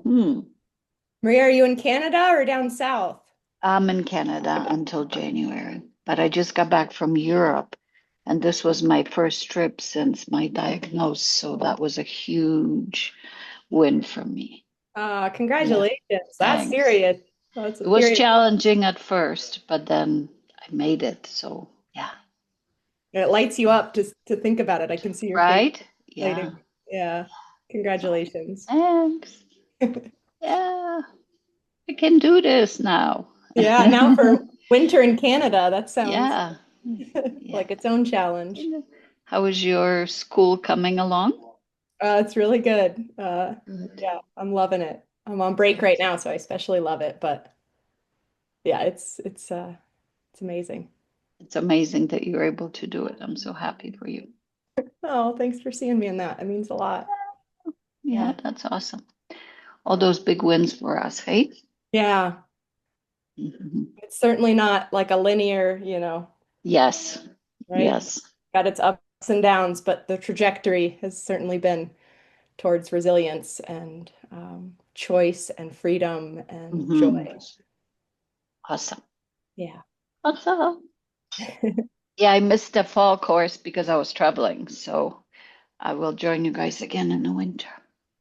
Hmm. Maria, are you in Canada or down south? I'm in Canada until January, but I just got back from Europe, and this was my first trip since my diagnosis, so that was a huge win for me. Yeah, Congratulations. That's thanks. serious. That's It a was serious. challenging at first, but then I made it. So, yeah. It lights you up just to think about it. I can see your face Right? Yeah. lighting. Yeah. Congratulations. Thanks. Yeah, I can do this now. Yeah, now for winter in Canada, that sounds Yeah. Yeah. like its own challenge. How is your school coming along? It's really good. Good. Yeah, I'm loving it. I'm on break right now, so I especially love it. But yeah, it's amazing. It's amazing that you're able to do it. I'm so happy for you. Oh, thanks for seeing me in that. It means a lot. Yeah, Yeah. that's awesome. All those big wins for us, hey? Yeah. Mhm. It's certainly not like a linear, Yes, right? yes. Got its ups and downs, but the trajectory has certainly been towards resilience and choice and freedom and joy. Hmm. Awesome. Yeah. Awesome. Yeah, I missed the fall course because I was traveling, so I will join you guys again in the winter.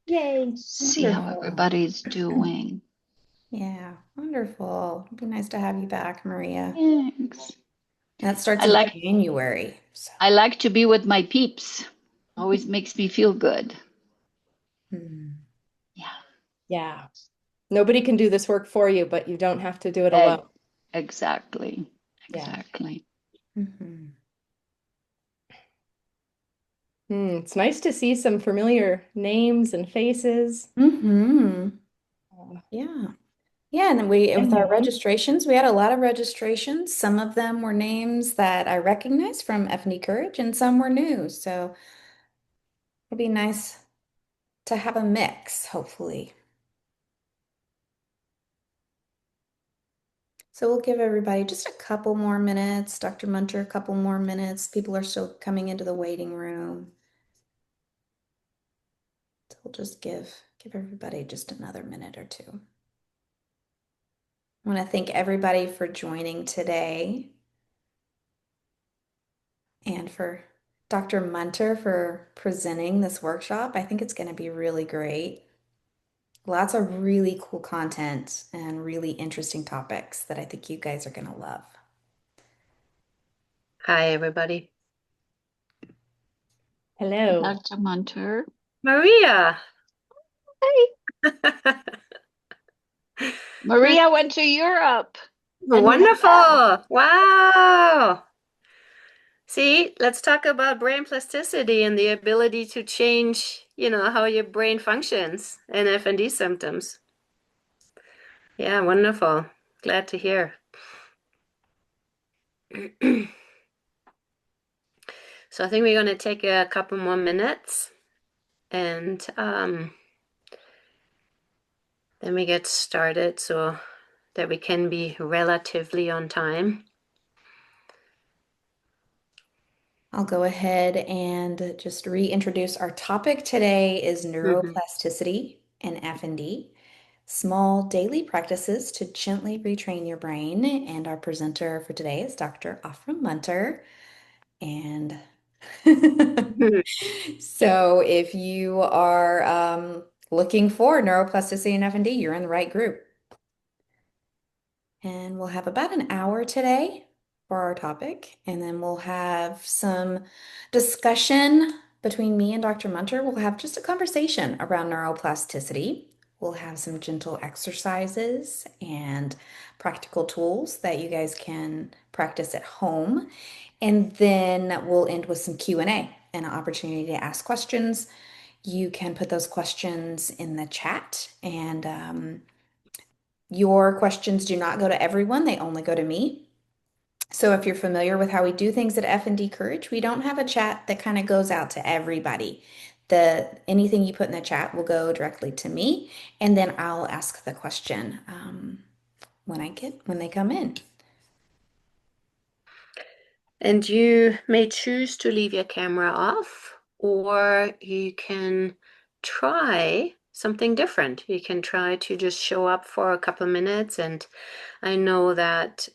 Yay. See how Wonderful. everybody's doing. Yeah, wonderful. It'd be nice to have you back, Maria. Thanks. That starts I in like January. So, I like to be with my peeps. Always makes me feel good. hmm. Yeah. Yeah. Nobody can do this work for you, but you don't have to do it Eg- alone. exactly. Yeah. Exactly. Hmm. It's nice to see some familiar names and faces. Hmm. Uh, Yeah. Yeah, and then we and with new our ones. registrations, we had a lot of registrations. Some of them were names that I recognized from FND Courage, and some were new. So it'll be nice to have a mix, hopefully. So we'll give everybody just a couple more minutes. Dr. Munter, a couple more minutes. People are still coming into the waiting room. So we'll just give everybody just another minute or two. I want to thank everybody for joining today and for Dr. Munter for presenting this workshop. I think it's going to be really great. Lots of really cool content and really interesting topics that I think you guys are going to love. Hi, everybody. Hello. Dr. Munter. Maria. Hey, Maria went to Europe. And you have back. Wonderful. Wow. See, let's talk about brain plasticity and the ability to change, how your brain functions and FND symptoms. Yeah, wonderful. Glad to hear. So I think we're going to take a couple more minutes and then we get started so that we can be relatively on time. I'll go ahead and just reintroduce our topic today is Mhm. neuroplasticity and FND, small daily practices to gently retrain your brain. And our presenter for today is Dr. Afra Moenter. And so if you are looking for neuroplasticity and FND, you're in the right group. And we'll have about an hour today for our topic, and then we'll have some discussion between me and Dr. Munter. We'll have just a conversation around neuroplasticity. We'll have some gentle exercises and practical tools that you guys can practice at home. And then we'll end with some Q&A and an opportunity to ask questions. You can put those questions in the chat, and your questions do not go to everyone, they only go to me. So if you're familiar with how we do things at FND Courage, we don't have a chat that kind of goes out to everybody. Anything you put in the chat will go directly to me, and then I'll ask the question when they come in. And you may choose to leave your camera off, or you can try something different. You can try to just show up for a couple of minutes. And I know that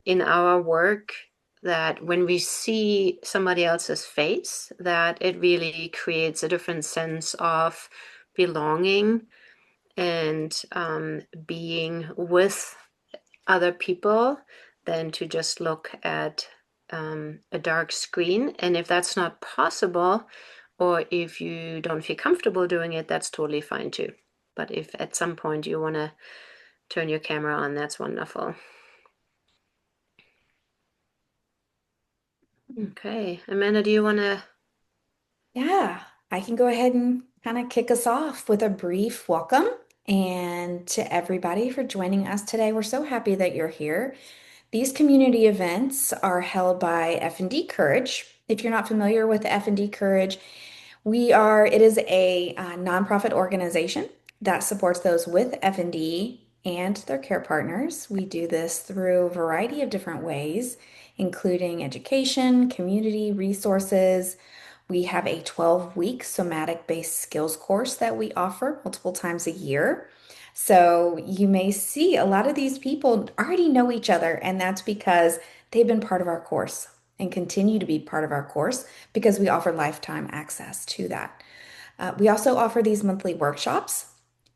in our work, that when we see somebody else's face, that it really creates a different sense of belonging and being with other people than to just look at a dark screen. And if that's not possible, or if you don't feel comfortable doing it, that's totally fine too. But if at some point you want to turn your camera on, that's wonderful. Okay, Amanda, do you want to? Yeah, I can go ahead and kind of kick us off with a brief welcome and to everybody for joining us today. We're so happy that you're here. These community events are held by FND Courage. If you're not familiar with FND Courage, it is a nonprofit organization that supports those with FND and their care partners. We do this through a variety of different ways, including education, community resources. We have a 12-week somatic-based skills course that we offer multiple times a year. So you may see a lot of these people already know each other, and that's because they've been part of our course and continue to be part of our course because we offer lifetime access to that. We also offer these monthly workshops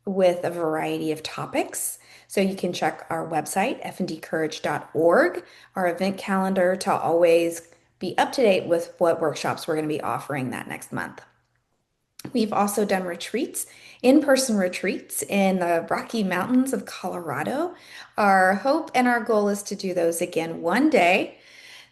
with a variety of topics. So you can check our website, fndcourage.org, our event calendar to always be up to date with what workshops we're going to be offering that next month. We've also done retreats, in-person retreats in the Rocky Mountains of Colorado. Our hope and our goal is to do those again one day.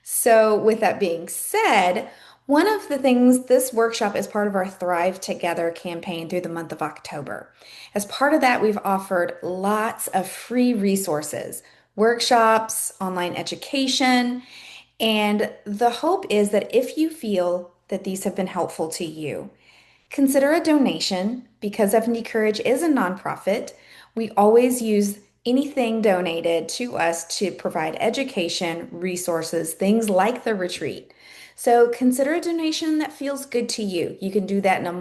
So, with that being said, one of the things this workshop is part of our Thrive Together campaign through the month of October. As part of that, we've offered lots of free resources, workshops, online education, and the hope is that if you feel that these have been helpful to you, consider a donation because FND Courage is a nonprofit. We always use anything donated to us to provide education, resources, things like the retreat. So consider a donation that feels good to you. You can do that in a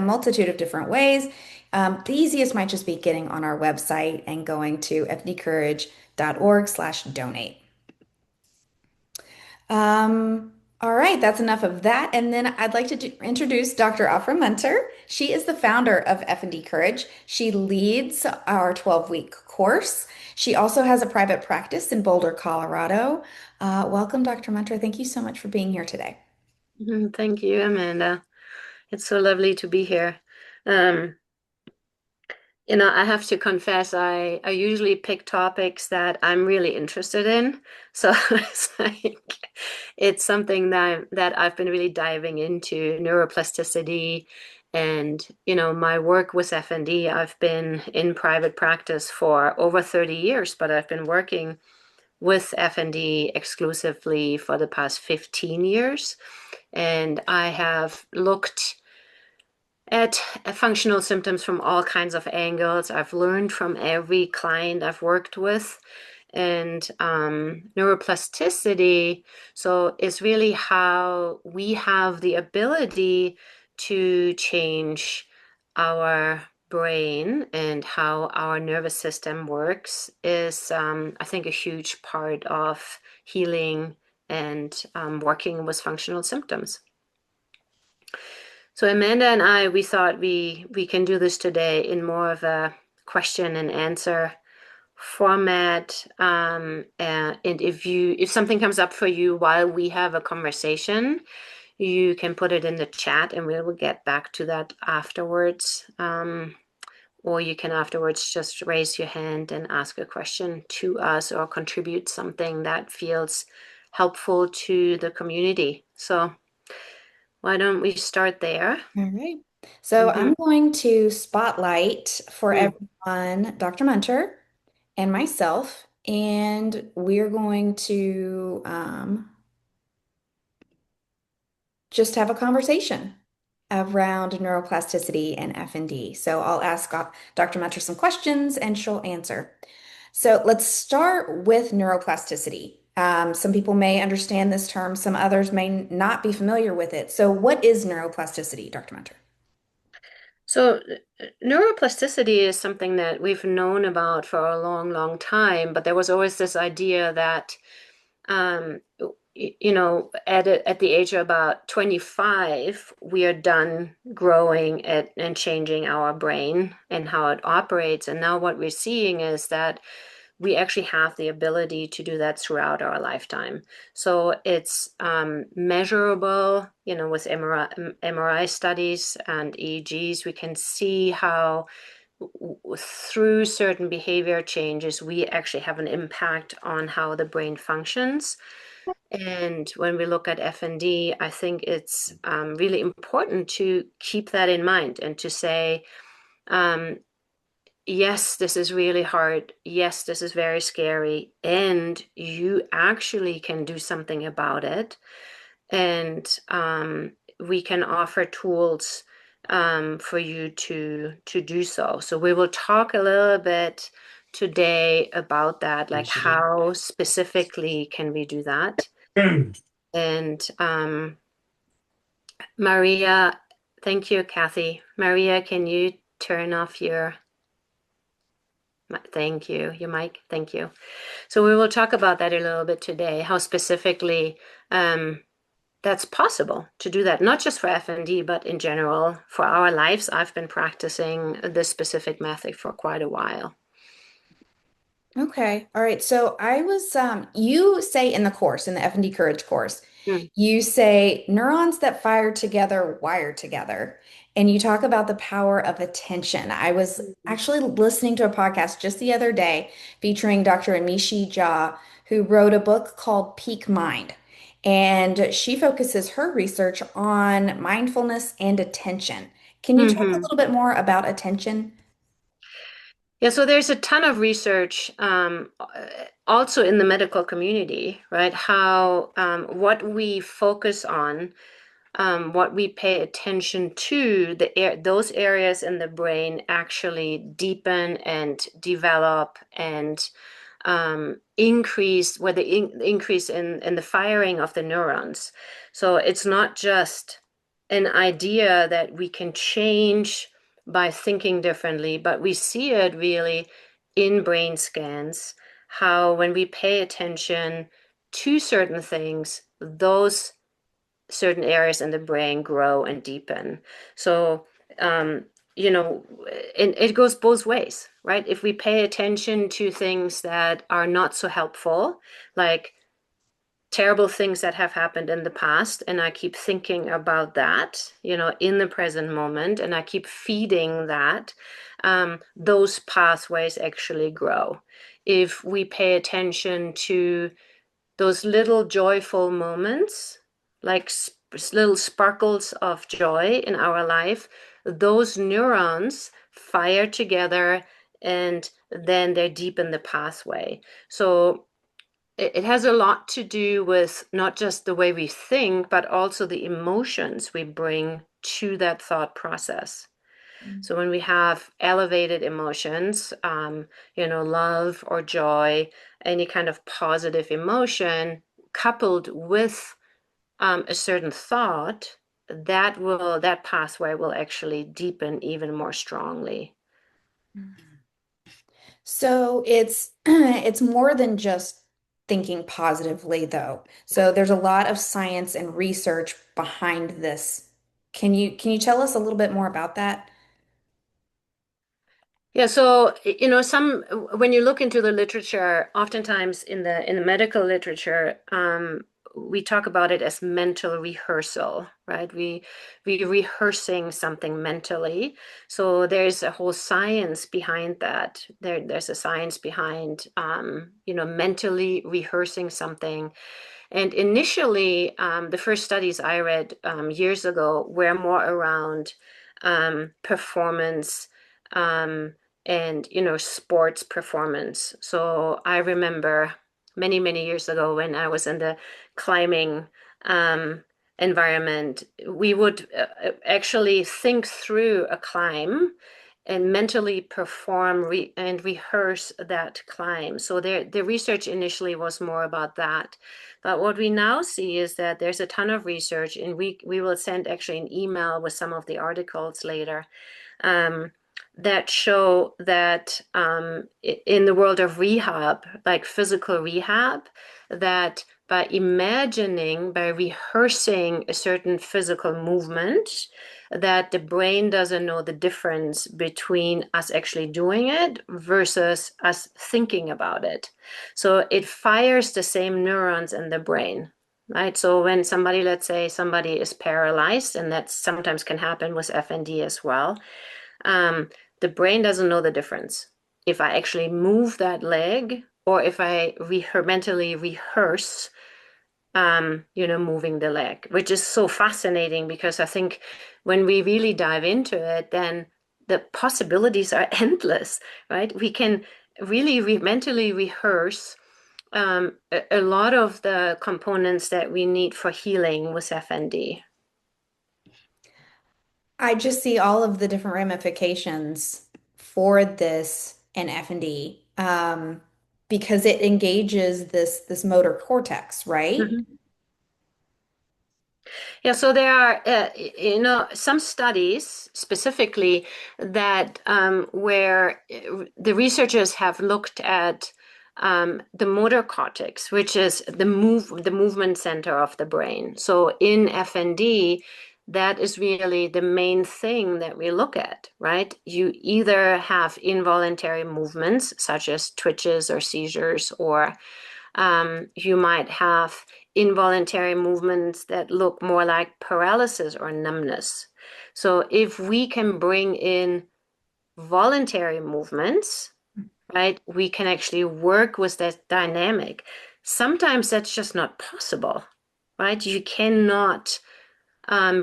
multitude of different ways. The easiest might just be getting on our website and going to fdcourage.org/donate. All right, that's enough of that. And then I'd like to introduce Dr. Afra Moenter. She is the founder of F&D Courage. She leads our 12-week course. She also has a private practice in Boulder, Colorado. Welcome, Dr. Moenter. Thank you so much for being here today. Thank you, Amanda. It's so lovely to be here. I have to confess, I usually pick topics that I'm really interested in. So it's something that I've been really diving into, neuroplasticity. And, my work with FND, I've been in private practice for over 30 years, but I've been working with FND exclusively for the past 15 years. And I have looked at functional symptoms from all kinds of angles. I've learned from every client I've worked with. And neuroplasticity, so it's really how we have the ability to change our brain and how our nervous system works is, I think, a huge part of healing and working with functional symptoms. So Amanda and I, we thought we can do this today in more of a question and answer format. And if something comes up for you while we have a conversation, you can put it in the chat and we will get back to that afterwards. Or you can afterwards just raise your hand and ask a question to us or contribute something that feels helpful to the community. So why don't we start there? All right. So I'm going to spotlight for Mm. everyone Dr. Moenter and myself, and we're going to just have a conversation around neuroplasticity and FND. So I'll ask Dr. Moenter some questions and she'll answer. So let's start with neuroplasticity. Some people may understand this term, some others may not be familiar with it. So what is neuroplasticity, Dr. Moenter? So, neuroplasticity is something that we've known about for a long, long time, but there was always this idea that, um, at the age of about 25, we are done growing and changing our brain and how it operates. And now what we're seeing is that we actually have the ability to do that throughout our lifetime. So it's measurable, with MRI studies and EEGs, we can see how through certain behavior changes, we actually have an impact on how the brain functions. And when we look at FND, I think it's really important to keep that in mind and to say, um, yes, this is really hard. Yes, this is very scary. And you actually can do something about it. And we can offer tools for you to do so. So we will talk a little bit today about that, like how specifically can we do that? And Maria, thank you, Kathy. Maria, can you turn off thank you, your mic? Thank you. So we will talk about that a little bit today, how specifically that's possible to do that, not just for FND, but in general for our lives. I've been practicing this specific method for quite a while. Okay. All right. So you say in the course, in the F&D Courage course, Mm. you say neurons that fire together wire together. And you talk about the power of attention. I was actually listening to a podcast just the other day featuring Dr. Amishi Jha, who wrote a book called Peak Mind. And she focuses her research on mindfulness and attention. Can you talk a Mm-hmm. little bit more about attention? Yeah, so there's a ton of research also in the medical community, right? How what we focus on, what we pay attention to, those areas in the brain actually deepen and develop and increase, where the increase in the firing of the neurons. So it's not just an idea that we can change by thinking differently, but we see it really in brain scans, how when we pay attention to certain things, those certain areas in the brain grow and deepen. So, um, and it goes both ways, right? If we pay attention to things that are not so helpful, like terrible things that have happened in the past, and I keep thinking about that, in the present moment, and I keep feeding that, those pathways actually grow. If we pay attention to those little joyful moments, like little sparkles of joy in our life, those neurons fire together and then they deepen the pathway. So it has a lot to do with not just the way we think, but also the emotions we bring to that thought process. So when we have elevated emotions, love or joy, any kind of positive emotion coupled with a certain thought, that pathway will actually deepen even more strongly. So it's it's more than just thinking positively though. So there's a lot of science and research behind this. Can you tell us a little bit more about that? Yeah, so some when you look into the literature, oftentimes in the medical literature, we talk about it as mental rehearsal, right? We rehearsing something mentally. So there's a whole science behind that. There's a science behind mentally rehearsing something. And initially, the first studies I read years ago were more around performance. And sports performance. So I remember many, many years ago when I was in the climbing environment, we would actually think through a climb and mentally perform and rehearse that climb. So the research initially was more about that. But what we now see is that there's a ton of research, and we will send actually an email with some of the articles later, that show that in the world of rehab, like physical rehab, that by imagining, by rehearsing a certain physical movement, that the brain doesn't know the difference between us actually doing it versus us thinking about it. So it fires the same neurons in the brain. Right. So when somebody, let's say somebody is paralyzed, and that sometimes can happen with FND as well, um, the brain doesn't know the difference. If I actually move that leg or if I mentally rehearse, moving the leg, which is so fascinating because I think when we really dive into it, then the possibilities are endless, right? We can really mentally rehearse a lot of the components that we need for healing with FND. I just see all of the different ramifications for this in F&D, because it engages this motor cortex, right? Mhm. Yeah, so there are, some studies specifically that where the researchers have looked at the motor cortex, which is the movement center of the brain. So in FND, that is really the main thing that we look at, right? You either have involuntary movements such as twitches or seizures, or you might have involuntary movements that look more like paralysis or numbness. So if we can bring in voluntary movements, right, we can actually work with that dynamic. Sometimes that's just not possible, right? You cannot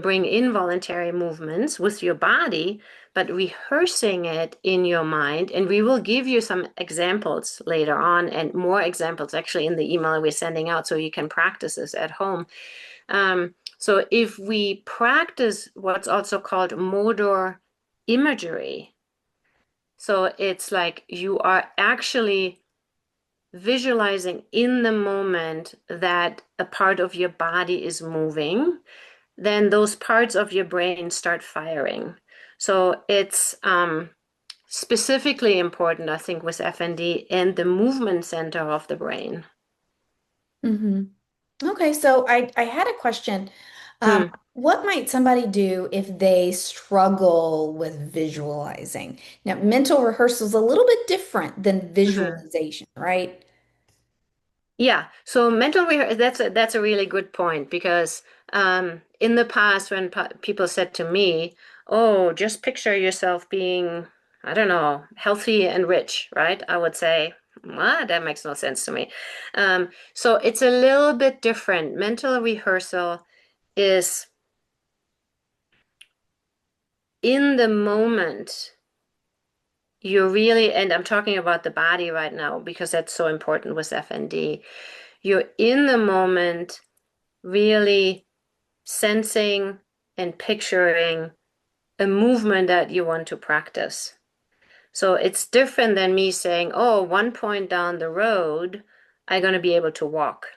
bring involuntary movements with your body, but rehearsing it in your mind. And we will give you some examples later on, and more examples actually in the email we're sending out so you can practice this at home. So if we practice what's also called motor imagery, so it's like you are actually visualizing in the moment that a part of your body is moving, then those parts of your brain start firing. So it's specifically important, I think, with FND and the movement center of the brain. Hmm. Okay, so I had a question. Hmm. What might somebody do if they struggle with visualizing? Now, mental rehearsal is a little bit different than Mhm. visualization, right? Yeah, so mental rehearsal, that's a really good point because in the past when people said to me, "Oh, just picture yourself being, I don't know, healthy and rich," right? I would say, "What? That makes no sense to me." So it's a little bit different. Mental rehearsal is in the moment. You're really, and I'm talking about the body right now because that's so important with FND. You're in the moment, really sensing and picturing a movement that you want to practice. So it's different than me saying, oh, 1 point down the road, I'm going to be able to walk.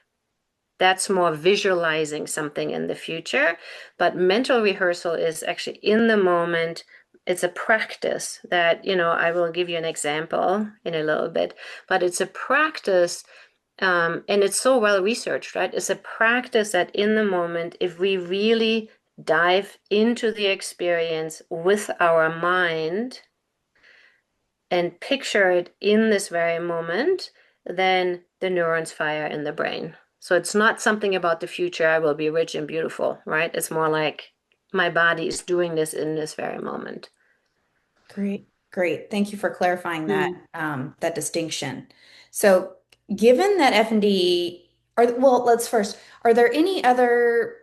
That's more visualizing something in the future. But mental rehearsal is actually in the moment. It's a practice that, I will give you an example in a little bit, but it's a practice, and it's so well researched, right? It's a practice that in the moment, if we really dive into the experience with our mind and picture it in this very moment, then the neurons fire in the brain. So it's not something about the future, I will be rich and beautiful, right? It's more like my body is doing this in this very moment. Great, great. Thank you for clarifying that Hmm. that distinction. So, given that F&D well, let's first, are there any other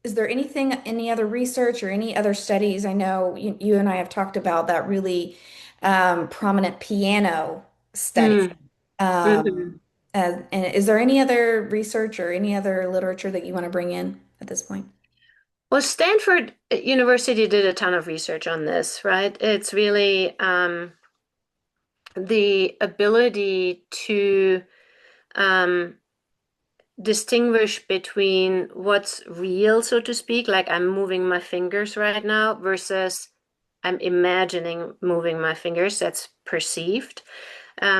is there any other research or any other studies? I know you and I have talked about that really prominent piano study. Mm. Hmm. And is there any other research or any other literature that you want to bring in at this point? Well, Stanford University did a ton of research on this, right? It's really the ability to um, distinguish between what's real, so to speak, like I'm moving my fingers right now, versus I'm imagining moving my fingers, that's perceived.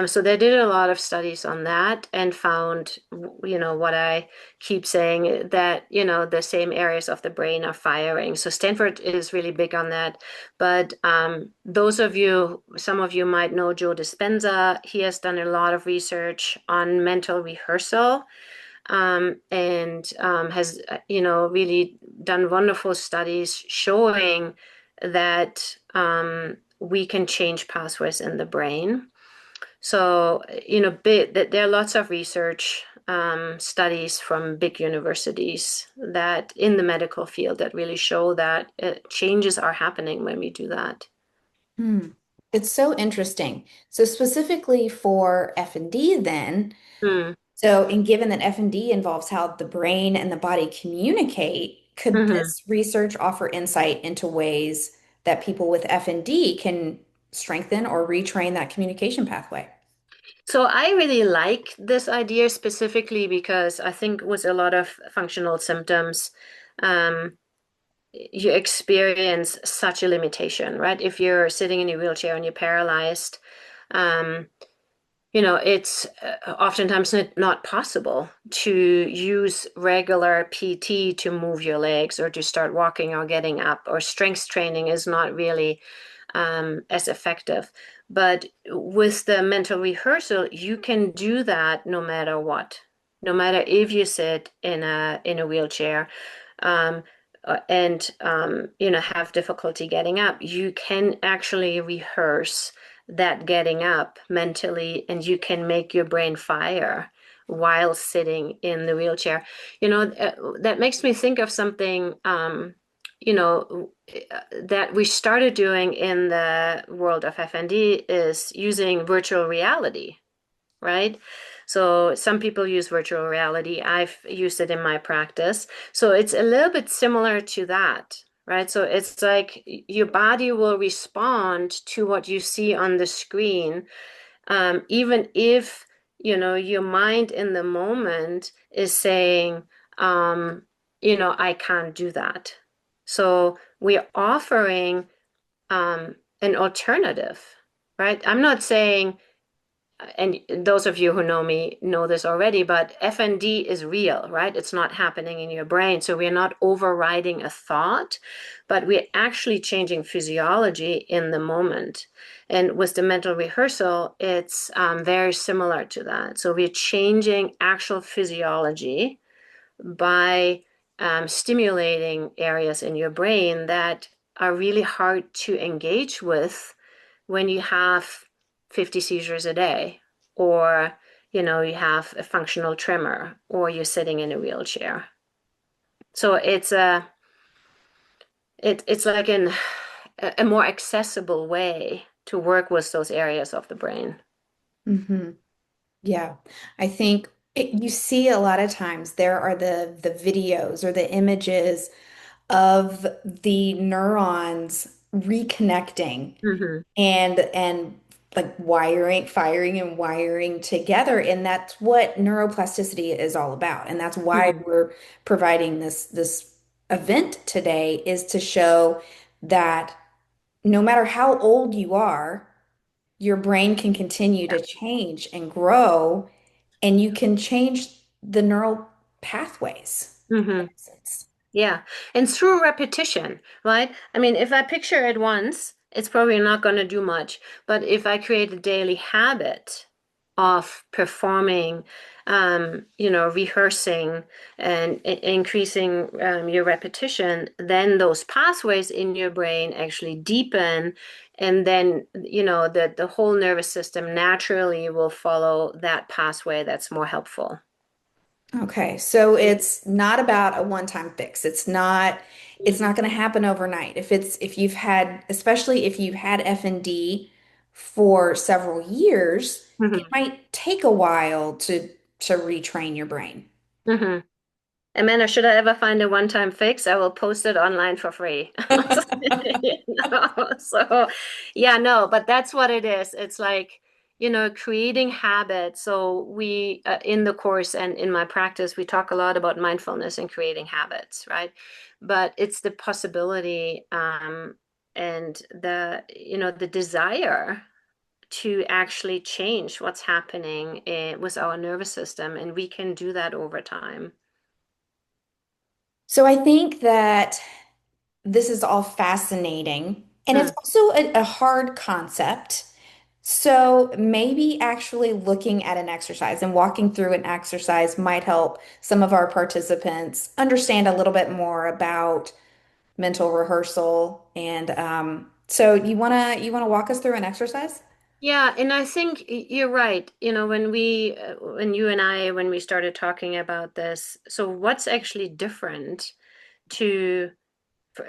So they did a lot of studies on that and found, what I keep saying, that, the same areas of the brain are firing. So Stanford is really big on that. But some of you might know Joe Dispenza. He has done a lot of research on mental rehearsal, and has, really done wonderful studies showing that we can change pathways in the brain. So, there are lots of research studies from big universities that in the medical field that really show that changes are happening when we do that. Hmm. It's so interesting. So specifically for F&D then, Mm. and given that F&D involves how the brain and the body communicate, could Hmm. this research offer insight into ways that people with F&D can strengthen or retrain that communication pathway? So I really like this idea specifically because I think with a lot of functional symptoms, um, you experience such a limitation, right? If you're sitting in a wheelchair and you're paralyzed, um, it's oftentimes not possible to use regular PT to move your legs or to start walking or getting up, or strength training is not really as effective. But with the mental rehearsal, you can do that no matter what, no matter if you sit in a wheelchair. Um, and have difficulty getting up, you can actually rehearse that getting up mentally, and you can make your brain fire while sitting in the wheelchair. That makes me think of something, you know, that we started doing in the world of FND, is using virtual reality, right? So some people use virtual reality. I've used it in my practice. So it's a little bit similar to that, right? So it's like your body will respond to what you see on the screen, even if, your mind in the moment is saying, I can't do that. So we're offering an alternative, right? I'm not saying, and those of you who know me know this already, but FND is real, right? It's not happening in your brain. So we're not overriding a thought, but we're actually changing physiology in the moment. And with the mental rehearsal, it's very similar to that. So we're changing actual physiology by stimulating areas in your brain that are really hard to engage with when you have 50 seizures a day, or you have a functional tremor, or you're sitting in a wheelchair. So it's like a more accessible way to work with those areas of the brain. Hmm. Yeah, I think you see a lot of times there are the videos or the images of the neurons reconnecting Hmm. and like firing and wiring together, and that's what neuroplasticity is all about. And that's why Hmm. we're providing this event today, is to show that no matter how old you are, your brain can continue Yeah. to change and grow, and you can change the neural pathways. If that Hmm. makes sense. Yeah. And through repetition, right? I mean, if I picture it once, it's probably not going to do much. But if I create a daily habit of performing, rehearsing and increasing your repetition, then those pathways in your brain actually deepen. And then, the whole nervous system naturally will follow that pathway that's more helpful. Okay, so it's not about a one-time fix. It's not going to happen overnight. If you've had, especially if you've had FND for several years, it Hmm. might take a while to retrain your brain. Hmm. Amanda, should I ever find a one-time fix, I will post it online for free. So, yeah, no, but that's what it is. It's like, creating habits. So we, in the course and in my practice, we talk a lot about mindfulness and creating habits, right? But it's the possibility and the desire to actually change what's happening with our nervous system, and we can do that over time. So I think that this is all fascinating, and it's also a hard concept. So maybe actually looking at an exercise and walking through an exercise might help some of our participants understand a little bit more about mental rehearsal. And so you wanna walk us through an exercise? Yeah, and I think you're right. When you and I, when we started talking about this, so to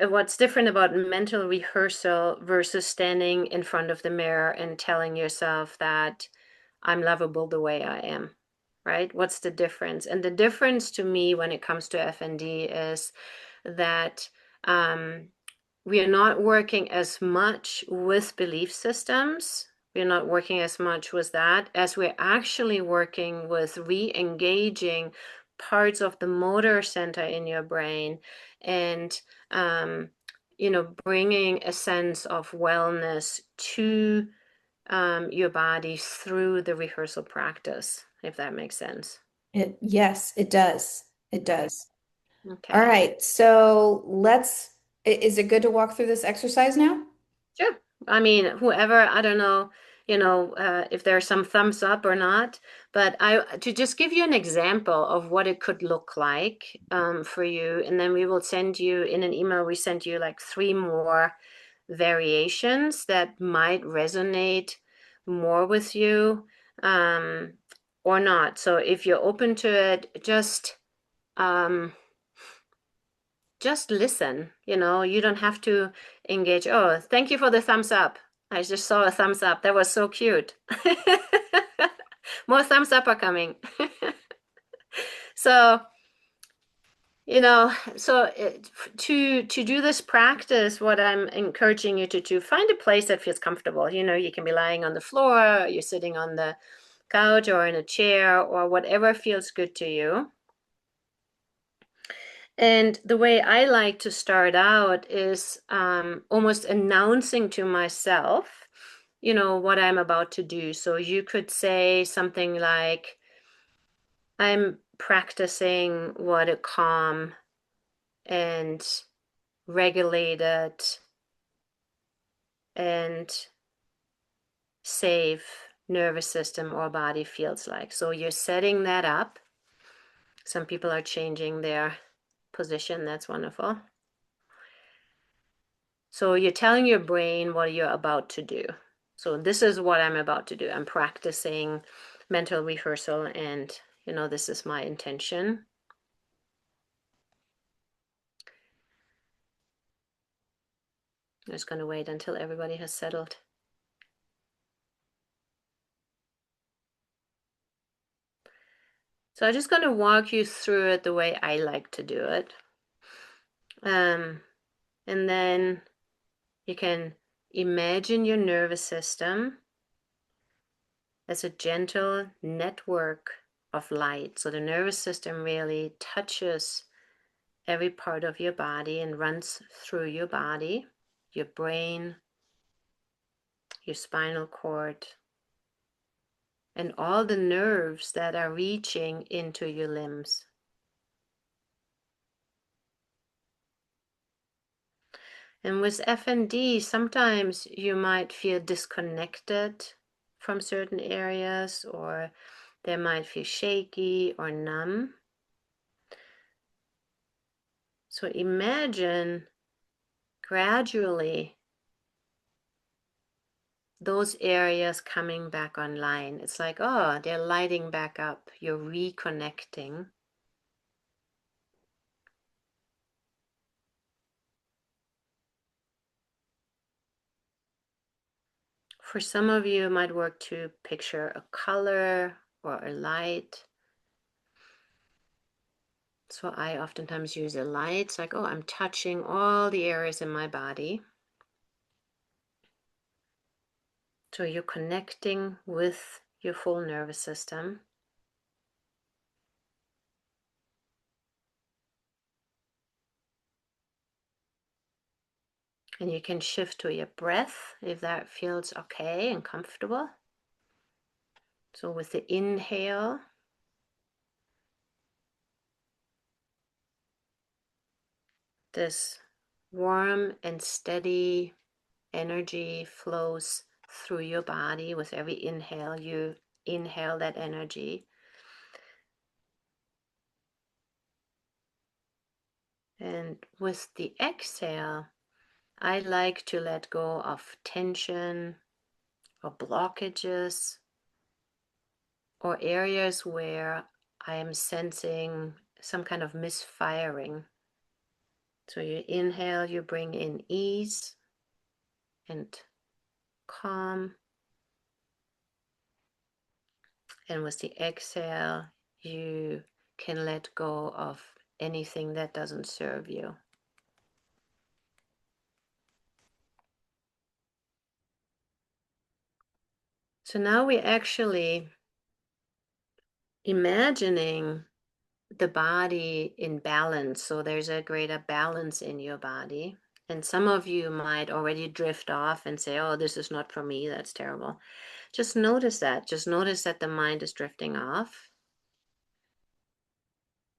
what's different about mental rehearsal versus standing in front of the mirror and telling yourself that I'm lovable the way I am, right? What's the difference? And the difference to me when it comes to FND is that um, we are not working as much with belief systems. We're not working as much with that as we're actually working with re-engaging parts of the motor center in your brain and, bringing a sense of wellness to your body through the rehearsal practice, if that makes sense. Yes, it does. It does. All Okay. right. So is it good to walk through this exercise now? Sure. I mean, whoever, I don't know, if there's some thumbs up or not, but to just give you an example of what it could look like for you, and then we will send you in an email, we send you like 3 more variations that might resonate more with you um, or not. So if you're open to it, um, just listen, you don't have to engage. Oh, thank you for the thumbs up. I just saw a thumbs up. That was so cute. More thumbs up are coming. So, to do this practice, what I'm encouraging you to do, find a place that feels comfortable. You can be lying on the floor, you're sitting on the couch or in a chair or whatever feels good to you. And the way I like to start out is almost announcing to myself, what I'm about to do. So you could say something like, I'm practicing what a calm and regulated and safe nervous system or body feels like. So you're setting that up. Some people are changing their position. That's wonderful. So you're telling your brain what you're about to do. So this is what I'm about to do. I'm practicing mental rehearsal, and this is my intention. I'm just going to wait until everybody has settled. So I'm just going to walk you through it the way I like to do it. And then you can imagine your nervous system as a gentle network of light. So the nervous system really touches every part of your body and runs through your body, your brain, your spinal cord, and all the nerves that are reaching into your limbs. And with FND, sometimes you might feel disconnected from certain areas, or they might feel shaky or numb. So imagine gradually those areas coming back online. It's like, oh, they're lighting back up. You're reconnecting. For some of you, it might work to picture a color or a light. So I oftentimes use a light. It's like, oh, I'm touching all the areas in my body. So you're connecting with your full nervous system. And you can shift to your breath if that feels okay and comfortable. So with the inhale, this warm and steady energy flows through your body. With every inhale, you inhale that energy. And with the exhale, I like to let go of tension or blockages or areas where I am sensing some kind of misfiring. So you inhale, you bring in ease and calm. And with the exhale, you can let go of anything that doesn't serve you. So now we're actually imagining the body in balance. So there's a greater balance in your body. And some of you might already drift off and say, oh, this is not for me. That's terrible. Just notice that. Just notice that the mind is drifting off.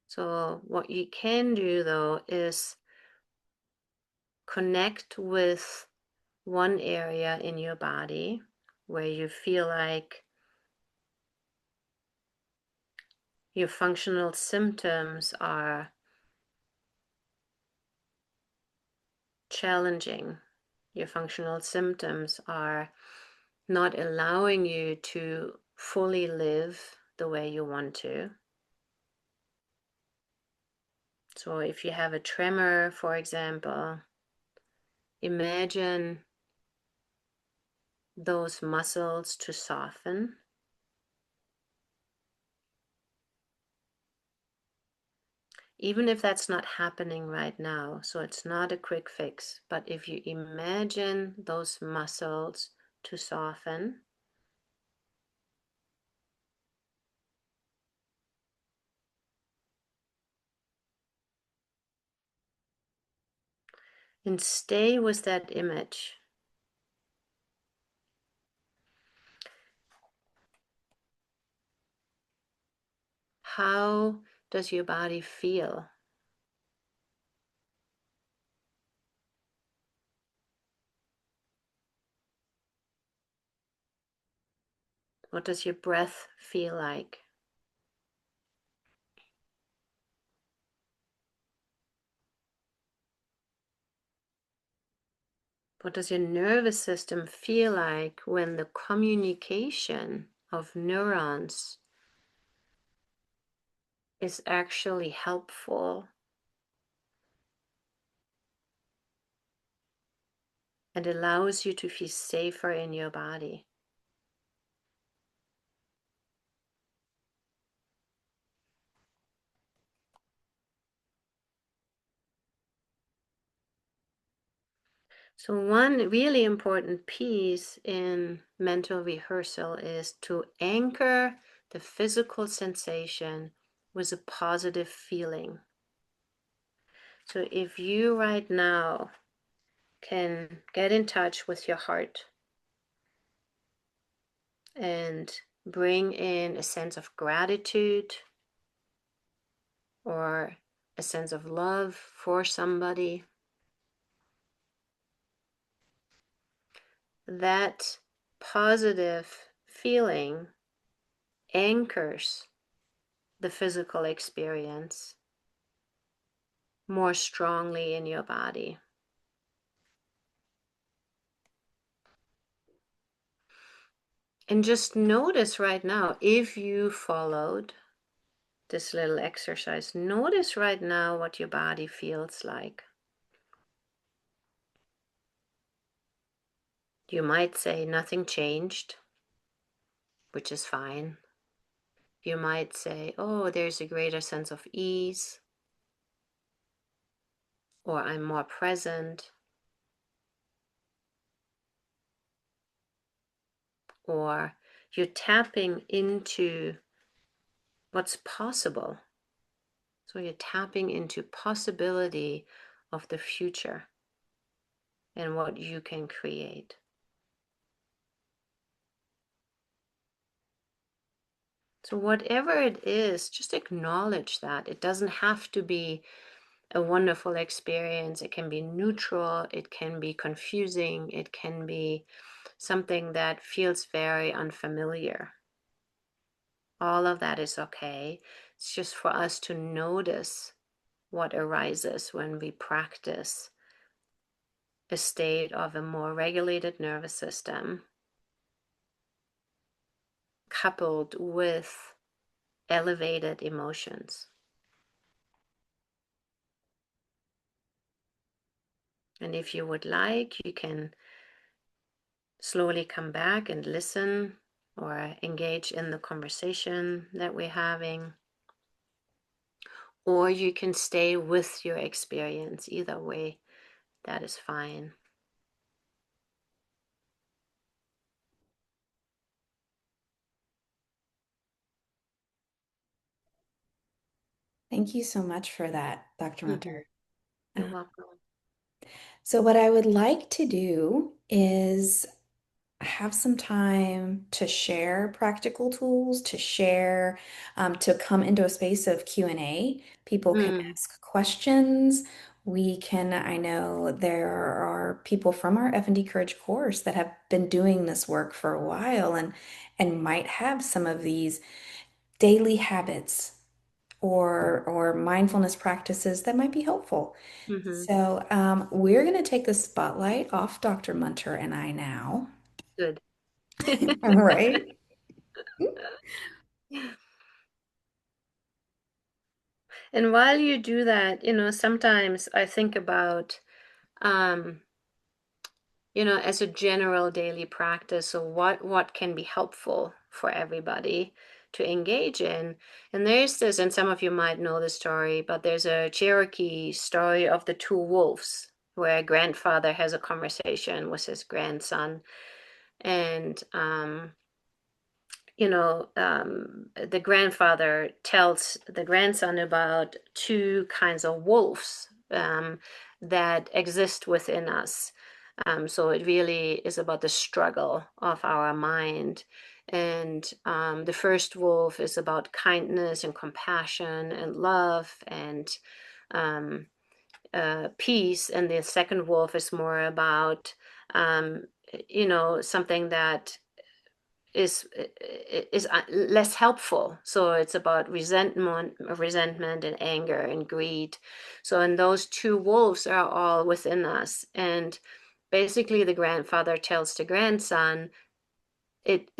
So what you can do, though, is connect with one area in your body where you feel like your functional symptoms are challenging. Your functional symptoms are not allowing you to fully live the way you want to. So if you have a tremor, for example, imagine those muscles to soften. Even if that's not happening right now, so it's not a quick fix, but if you imagine those muscles to soften, and stay with that image. How does your body feel? What does your breath feel like? What does your nervous system feel like when the communication of neurons is actually helpful and allows you to feel safer in your body? So one really important piece in mental rehearsal is to anchor the physical sensation with a positive feeling. So if you right now can get in touch with your heart and bring in a sense of gratitude or a sense of love for somebody, that positive feeling anchors the physical experience more strongly in your body. And just notice right now, if you followed this little exercise, notice right now what your body feels like. You might say nothing changed, which is fine. You might say, oh, there's a greater sense of ease. or I'm more present, or you're tapping into what's possible. So you're tapping into possibility of the future and what you can create. So whatever it is, just acknowledge that. It doesn't have to be a wonderful experience. It can be neutral, it can be confusing, it can be something that feels very unfamiliar. All of that is okay. It's just for us to notice what arises when we practice a state of a more regulated nervous system coupled with elevated emotions. And if you would like, you can slowly come back and listen or engage in the conversation that we're having. Or you can stay with your experience. Either way, that is fine. Thank you so much for that, Dr. Muenter. You're welcome. So, what I would like to do is have some time to share practical tools, to share, to come into a space of Q&A. People can ask questions. We can, I know there are people from our FND Courage course that have been doing this work for a while and might have some of these daily habits or mindfulness practices that might be helpful. So we're going to take the spotlight off Dr. Munter and I now. Good. All right. And while you do that, sometimes I think about, as a general daily practice, so what can be helpful for everybody to engage in. And there's this, and some of you might know the story, but there's a Cherokee story of the two wolves, where a grandfather has a conversation with his grandson. And the grandfather tells the grandson about two kinds of wolves that exist within us. So it really is about the struggle of our mind. And the first wolf is about kindness and compassion and love and peace. And the second wolf is more about, something that is less helpful. So it's about resentment and anger and greed. So, and those two wolves are all within us. And basically the grandfather tells the grandson, the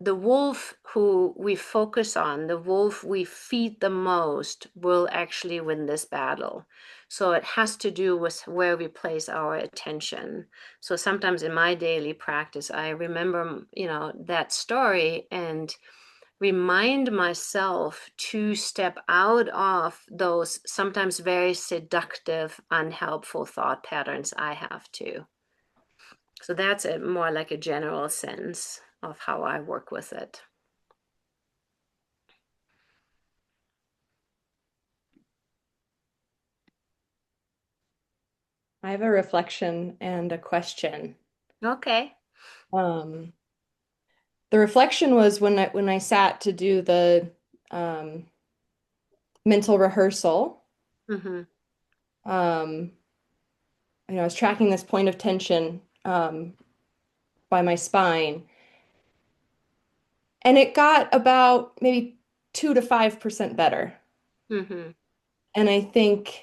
wolf who we focus on, the wolf we feed the most, will actually win this battle. So it has to do with where we place our attention. So sometimes in my daily practice, I remember, that story and remind myself to step out of those sometimes very seductive, unhelpful thought patterns I have too. So that's more like a general sense of how I work with it. I have a reflection and a question. Okay. The reflection was when I sat to do the mental rehearsal. Mm-hmm. I was tracking this point of tension by my spine, and it got about maybe 2 to 5% better. Mm-hmm. And I think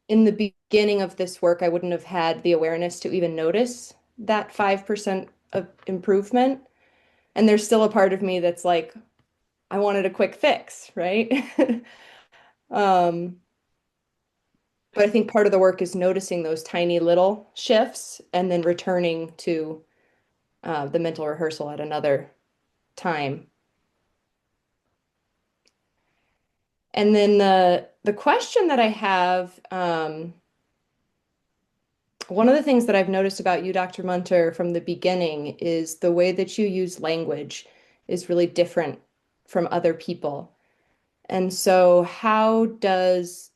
in the beginning of this work, I wouldn't have had the awareness to even notice that 5% of improvement. And there's still a part of me that's like, I wanted a quick fix, right? um, but I think part of the work is noticing those tiny little shifts and then returning to the mental rehearsal at another time. And then the question that I have, one of the things that I've noticed about you, Dr. Munter, from the beginning is the way that you use language is really different from other people. And so, how does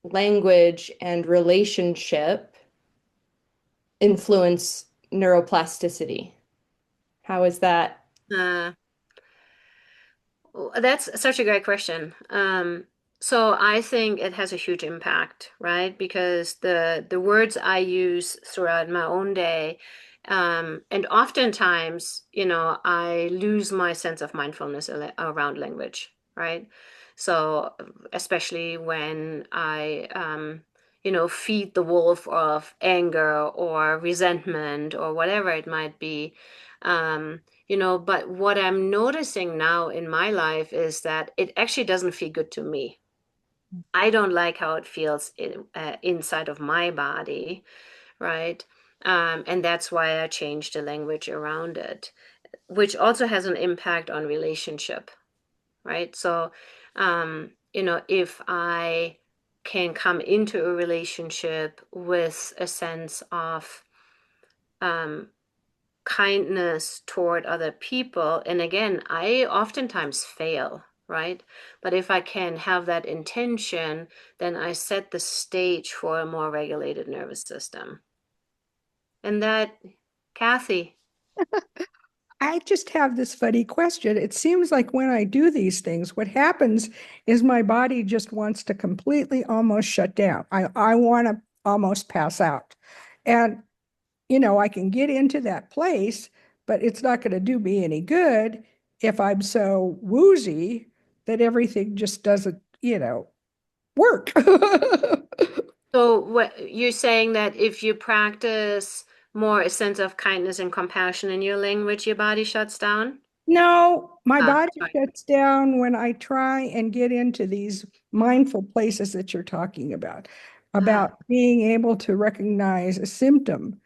language and relationship influence neuroplasticity? How is that? Uh, that's such a great question. So I think it has a huge impact, right? Because the words I use throughout my own day, and oftentimes, I lose my sense of mindfulness around language, right? So especially when I, feed the wolf of anger or resentment or whatever it might be. But what I'm noticing now in my life is that it actually doesn't feel good to me. I don't like how it feels inside of my body, right? And that's why I changed the language around it, which also has an impact on relationship, right? So, if I can come into a relationship with a sense of um, kindness toward other people. And again, I oftentimes fail, right? But if I can have that intention, then I set the stage for a more regulated nervous system. And that, Kathy. I just have this funny question. It seems like when I do these things, what happens is my body just wants to completely almost shut down. I want to almost pass out. And, I can get into that place, but it's not going to do me any good if I'm so woozy that everything just doesn't, work. So what you're saying that if you practice more a sense of kindness and compassion in your language, your body shuts down? No, my body Sorry. shuts down when I try and get into these mindful places that you're talking Ah, about being able to recognize a symptom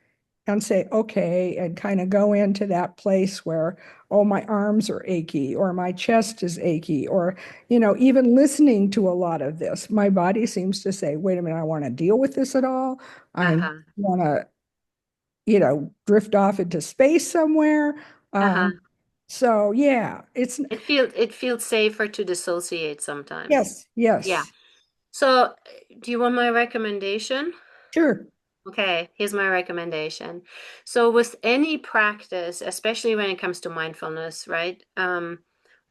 and say, okay, and kind of go into that place where, oh, my arms are achy or my chest is achy, or, even listening to a lot of this, my body seems to say, wait a minute, I want to deal with this at all. I uh-huh, want to, drift off into space somewhere. uh-huh. So yeah, it's It feels safer to dissociate sometimes. yes, Yeah. yes, So, do you want my recommendation? sure. Okay, here's my recommendation. So, with any practice, especially when it comes to mindfulness, right?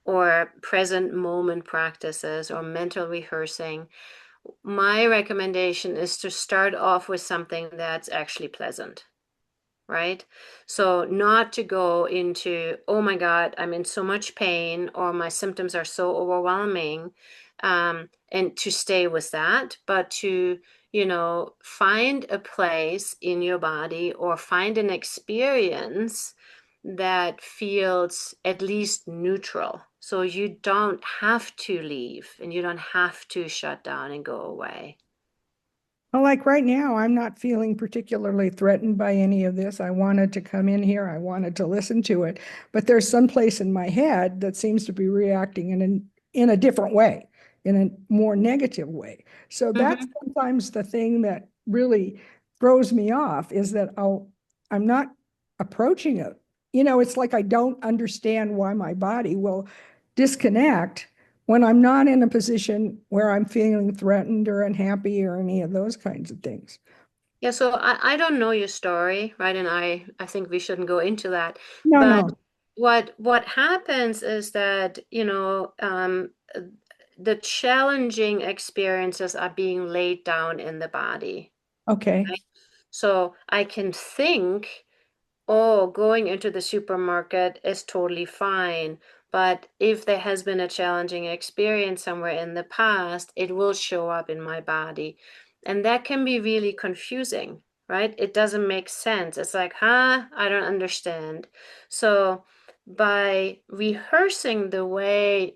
Or present moment practices or mental rehearsing, my recommendation is to start off with something that's actually pleasant, right? So not to go into, oh my God, I'm in so much pain or my symptoms are so overwhelming, and to stay with that, but to, find a place in your body or find an experience that feels at least neutral. So you don't have to leave and you don't have to shut down and go away. Well, like right now, I'm not feeling particularly threatened by any of this. I wanted to come in here, I wanted to listen to it, but there's some place in my head that seems to be reacting in a different way, in a more negative way. So that's Mm-hmm. sometimes the thing that really throws me off is that I'm not approaching it. It's like I don't understand why my body will disconnect when I'm not in a position where I'm feeling threatened or unhappy or any of those kinds of things. Yeah, so I don't know your story, right? And I think we shouldn't go into that. No, But no. what happens is that, the challenging experiences are being laid down in the body, Okay. right? So I can think, oh, going into the supermarket is totally fine. But if there has been a challenging experience somewhere in the past, it will show up in my body. And that can be really confusing, right? It doesn't make sense. It's like, huh, I don't understand. So by rehearsing the way,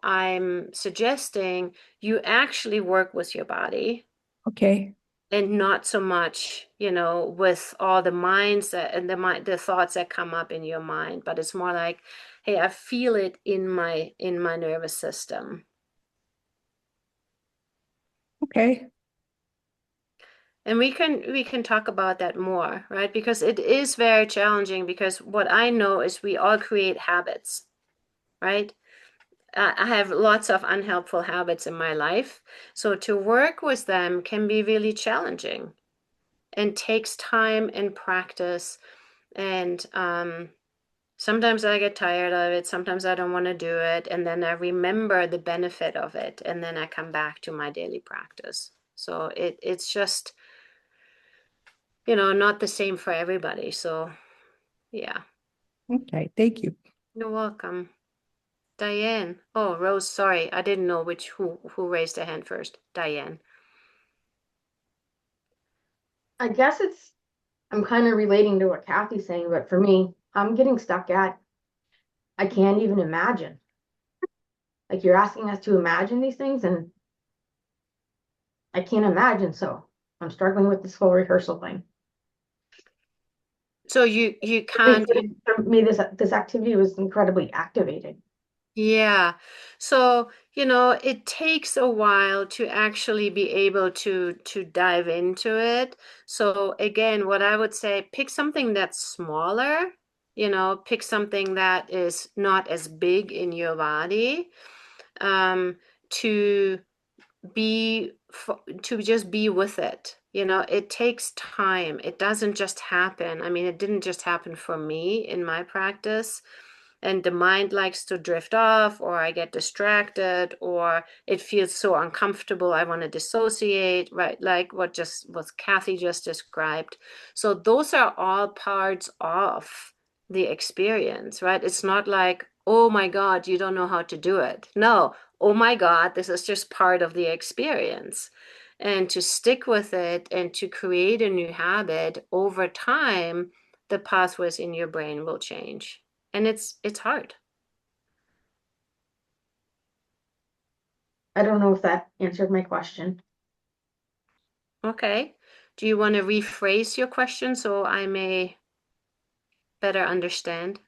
I'm suggesting, you actually work with your body Okay. and not so much, with all the minds and the thoughts that come up in your mind, but it's more like, hey, I feel it in my nervous system. Okay. And we can talk about that more, right? Because it is very challenging, because what I know is we all create habits, right? I have lots of unhelpful habits in my life. So to work with them can be really challenging and takes time and practice. And sometimes I get tired of it. Sometimes I don't want to do it. And then I remember the benefit of it. And then I come back to my daily practice. So it's just, not the same for everybody. So yeah, Okay. Thank you. you're welcome. Diane. Oh, Rose, sorry. I didn't know who raised their hand first. Diane. I guess I'm kind of relating to what Kathy's saying, but for me, I'm getting stuck at, I can't even imagine. Like you're asking us to imagine these things and I can't imagine. So I'm struggling with this whole rehearsal thing. So you can't. For me, this activity was incredibly activating. Yeah. So, it takes a while to actually be able to dive into it. So again, what I would say, pick something that's smaller, pick something that is not as big in your body, to to just be with it. It takes time. It doesn't just happen. I mean, it didn't just happen for me in my practice. And the mind likes to drift off, or I get distracted, or it feels so uncomfortable, I want to dissociate, right? Like what Kathy just described. So those are all parts of the experience, right? It's not like, oh my God, you don't know how to do it. No, oh my God, this is just part of the experience. And to stick with it and to create a new habit over time, the pathways in your brain will change. And it's hard. I don't know if that answered my question. Okay. Do you want to rephrase your question so I may better understand?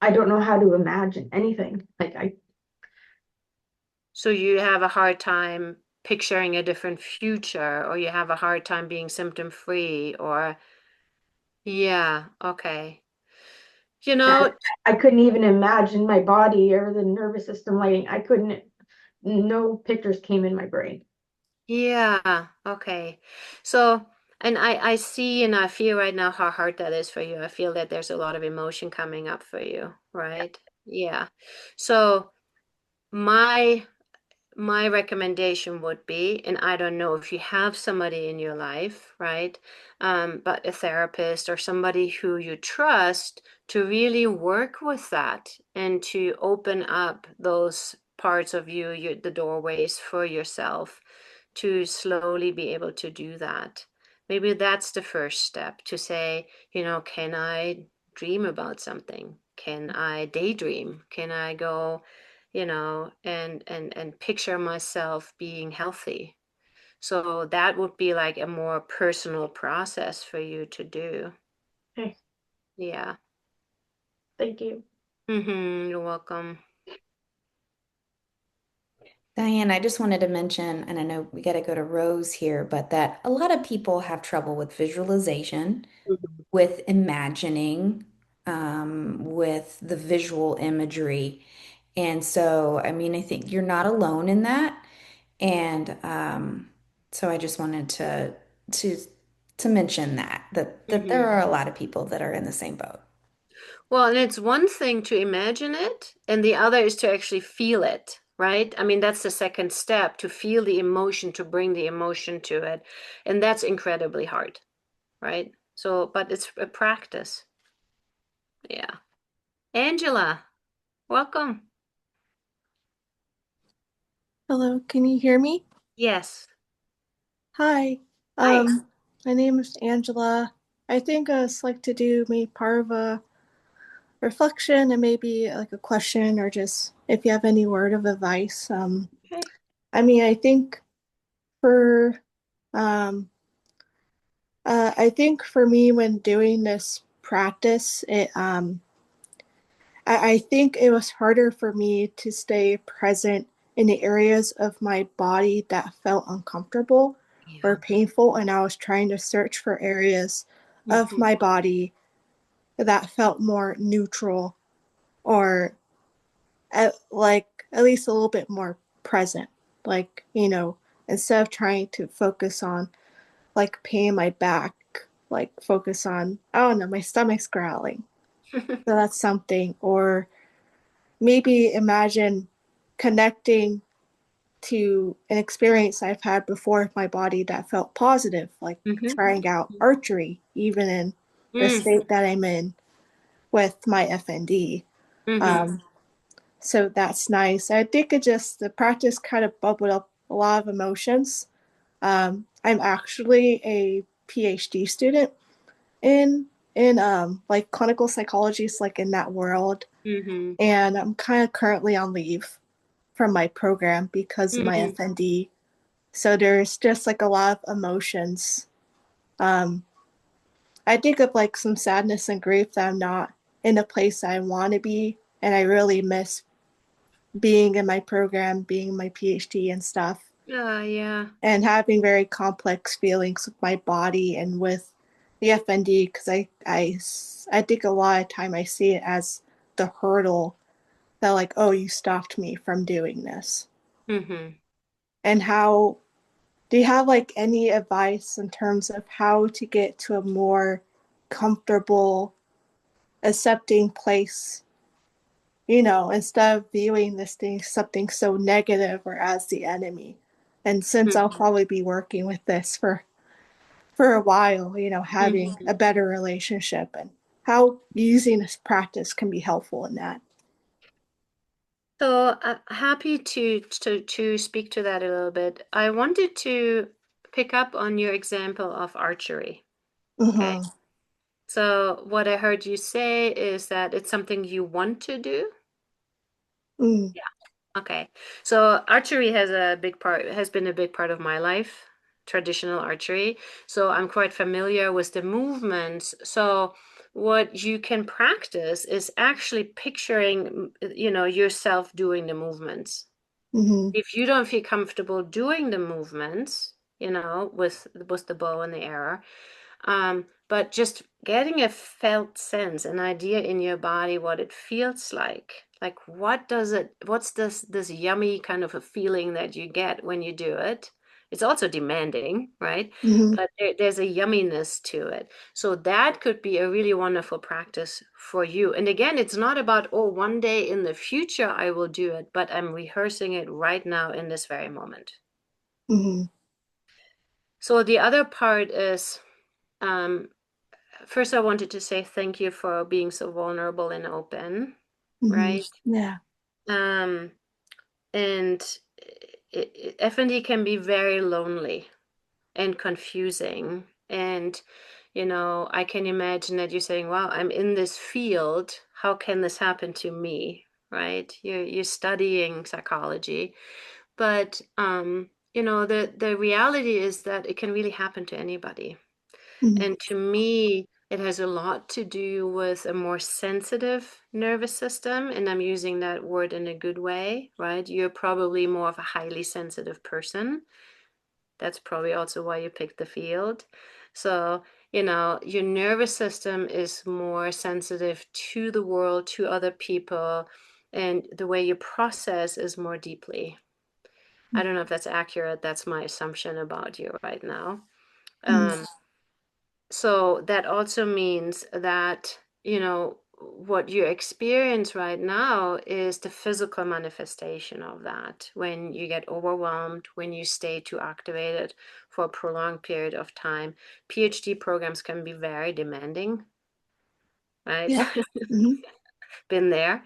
I don't know how to imagine anything. So you have a hard time picturing a different future, or you have a hard time being symptom free, or yeah, okay. I couldn't even imagine my body or the nervous system lighting. No pictures came in my brain. Yeah, okay. So, and I see and I feel right now how hard that is for you. I feel that there's a lot of emotion coming up for you, right? Yeah. So my my recommendation would be, and I don't know if you have somebody in your life, right? But a therapist or somebody who you trust to really work with that and to open up those parts of you, the doorways for yourself to slowly be able to do that. Maybe that's the first step to say, can I dream about something? Can I daydream? Can I go, and picture myself being healthy? So that would be like a more personal process for you to do. Okay, Yeah. thank you. You're welcome. Diane, I just wanted to mention, and I know we got to go to Rose here, but that a lot of people have trouble with visualization, with imagining, with the visual imagery. And so, I mean, I think you're not alone in that. And so I just wanted to to mention that there are a lot of people that are in the same boat. Well, and it's one thing to imagine it, and the other is to actually feel it, right? I mean, that's the second step, to feel the emotion, to bring the emotion to it. And that's incredibly hard, right? So, but it's a practice. Yeah. Angela, welcome. Hello, can you hear me? Yes. Hi, Hi. my name is Angela. I think I'd like to do maybe part of a reflection and maybe like a question or just if you have any word of advice. Okay. I mean, I think for um, I think for me when doing this practice, I think it was harder for me to stay present in the areas of my body that felt uncomfortable or Yeah. painful, and I was trying to search for areas of my body that felt more neutral or at least a little bit more present. Like, instead of trying to focus on like pain in my back, like focus on, oh no, my stomach's growling. So that's something. Or maybe imagine connecting to an experience I've had before with my body that felt positive, like trying out archery, even in the state that I'm in with my FND. So that's nice. I think the practice kind of bubbled up a lot of emotions. I'm actually a PhD student in like clinical psychology, like in that world, and I'm kind of currently on leave from my program because of my FND. So there's just like a lot of emotions. Um, I think of like some sadness and grief that I'm not in a place I want to be, and I really miss being in my program, being in my PhD and stuff, Yeah. and having very complex feelings with my body and with the FND, because I think a lot of time I see it as the hurdle that, like, oh, you stopped me from doing this. And how do you have like any advice in terms of how to get to a more comfortable, accepting place, instead of viewing this thing something so negative or as the enemy? And since I'll probably be working with this for a while, having a better relationship, and how using this practice can be helpful in that. So happy to speak to that a little bit. I wanted to pick up on your example of archery. Okay. So what I heard you say is that it's something you want to do. Yeah. Okay. So archery has been a big part of my life, traditional archery. So I'm quite familiar with the movements. So what you can practice is actually picturing, yourself doing the movements. If you don't feel comfortable doing the movements, with the bow and the arrow, but just getting a felt sense, an idea in your body, what it feels like what's this yummy kind of a feeling that you get when you do it. It's also demanding, right? But there's a yumminess to it. So that could be a really wonderful practice for you. And again, it's not about, oh, one day in the future I will do it, but I'm rehearsing it right now in this very moment. So the other part is, first, I wanted to say thank you for being so vulnerable and open, right? Yeah. And FND can be very lonely and confusing. And, I can imagine that you're saying, wow, I'm in this field. How can this happen to me, right? You're studying psychology. But, the reality is that it can really happen to anybody. And to me, it has a lot to do with a more sensitive nervous system. And I'm using that word in a good way, right? You're probably more of a highly sensitive person. That's probably also why you picked the field. So, your nervous system is more sensitive to the world, to other people, and the way you process is more deeply. I don't know if that's accurate. That's my assumption about you right now. So that also means that, what you experience right now is the physical manifestation of that. When you get overwhelmed, when you stay too activated for a prolonged period of time. PhD programs can be very demanding, right? Yeah. Been there.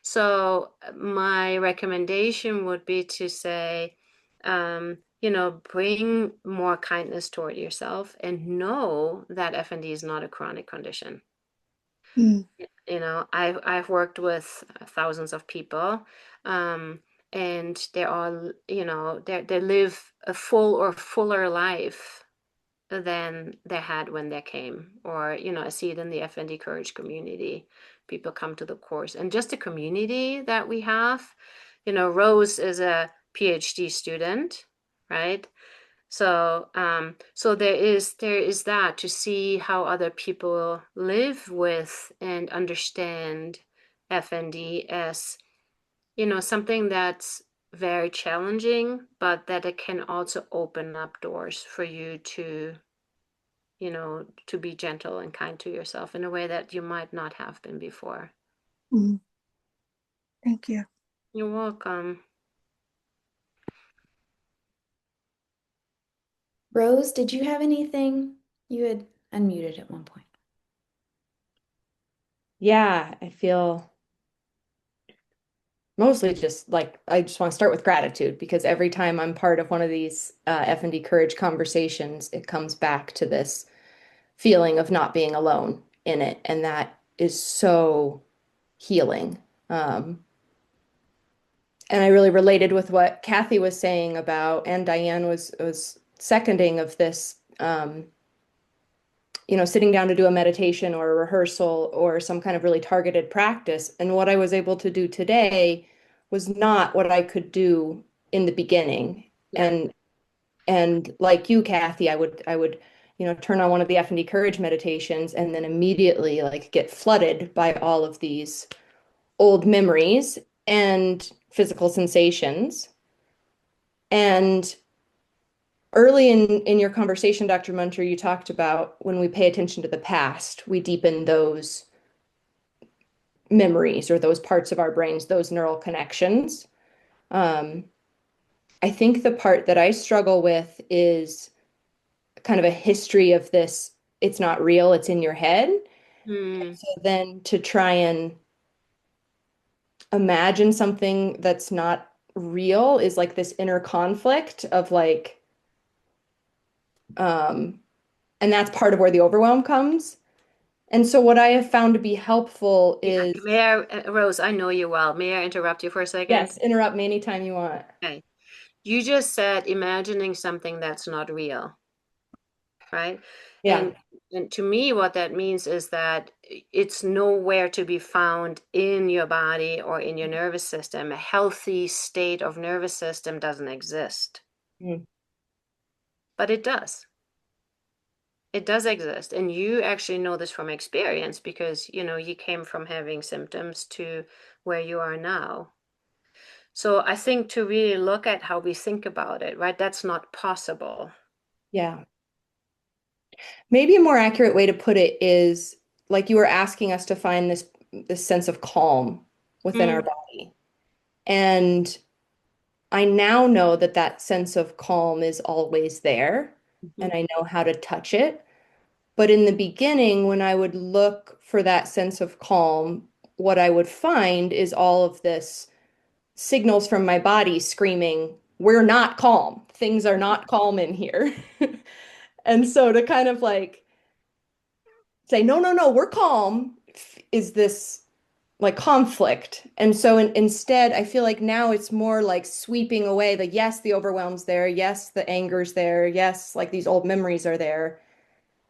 So my recommendation would be to say, bring more kindness toward yourself and know that FND is not a chronic condition. I've worked with thousands of people, and they're all, they live a full or fuller life than they had when they came. Or, I see it in the FND Courage community. People come to the course, and just the community that we have Rose is a PhD student, right? So, so there is that to see how other people live with and understand FND as, something that's very challenging, but that it can also open up doors for you to be gentle and kind to yourself in a way that you might not have been before. Mm. Thank you. You're welcome. Rose, did you have anything? You had unmuted at one point. Yeah, I feel mostly just like I just want to start with gratitude because every time I'm part of one of these F&D courage conversations, it comes back to this feeling of not being alone in it, and that is so healing. And I really related with what Kathy was saying about, and Diane was seconding of this, sitting down to do a meditation or a rehearsal or some kind of really targeted practice. And what I was able to do today was not what I could do in the beginning. Yeah. And like you, Kathy, I would turn on one of the F&D courage meditations and then immediately like get flooded by all of these old memories and physical sensations. And early in your conversation, Dr. Munter, you talked about when we pay attention to the past, we deepen those memories or those parts of our brains, those neural connections. Um, I think the part that I struggle with is kind of a history of this. It's not real, it's in your head. Hmm. So then to try and imagine something that's not real is like this inner conflict of like, um, and that's part of where the overwhelm comes. And so what I have found to be helpful is, Rose, I know you well. May I interrupt you for a second? yes, interrupt me anytime you want. Okay. You just said imagining something that's not real, right? Yeah. And to me, what that means is that it's nowhere to be found in your body or in your nervous system. A healthy state of nervous system doesn't exist, Mm. but it does. It does exist. And you actually know this from experience because, you came from having symptoms to where you are now. So I think to really look at how we think about it, right? That's not possible. Yeah. Maybe a more accurate way to put it is like you were asking us to find this sense of calm within our Mm, body. And I now know that that sense of calm is always there, and mhm. I know how to touch it. But in the beginning, when I would look for that sense of calm, what I would find is all of this signals from my body screaming, "We're not calm. Things are not calm in here." And so to kind of like say, "No, no, no, we're calm," is this like conflict. And so instead, I feel like now it's more like sweeping away the yes, the overwhelm's there. Yes, the anger's there. Yes, like these old memories are there.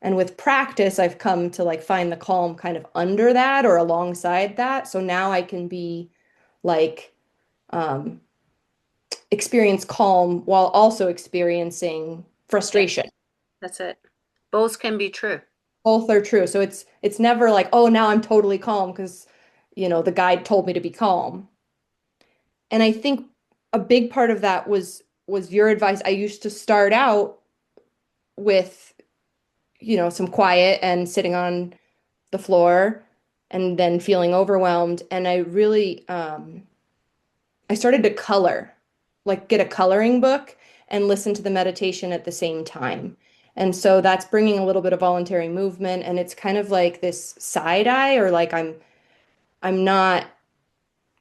And with practice, I've come to like find the calm kind of under that or alongside that. So now I can be like, um, experience calm while also experiencing Yeah, frustration. that's it. Both can be true. Both are true. So it's never like, oh, now I'm totally calm because, the guide told me to be calm. And I think a big part of that was your advice. I used to start out with, some quiet and sitting on the floor and then feeling overwhelmed. And I started to color, like get a coloring book and listen to the meditation at the same time. And so that's bringing a little bit of voluntary movement. And it's kind of like this side eye or like I'm not,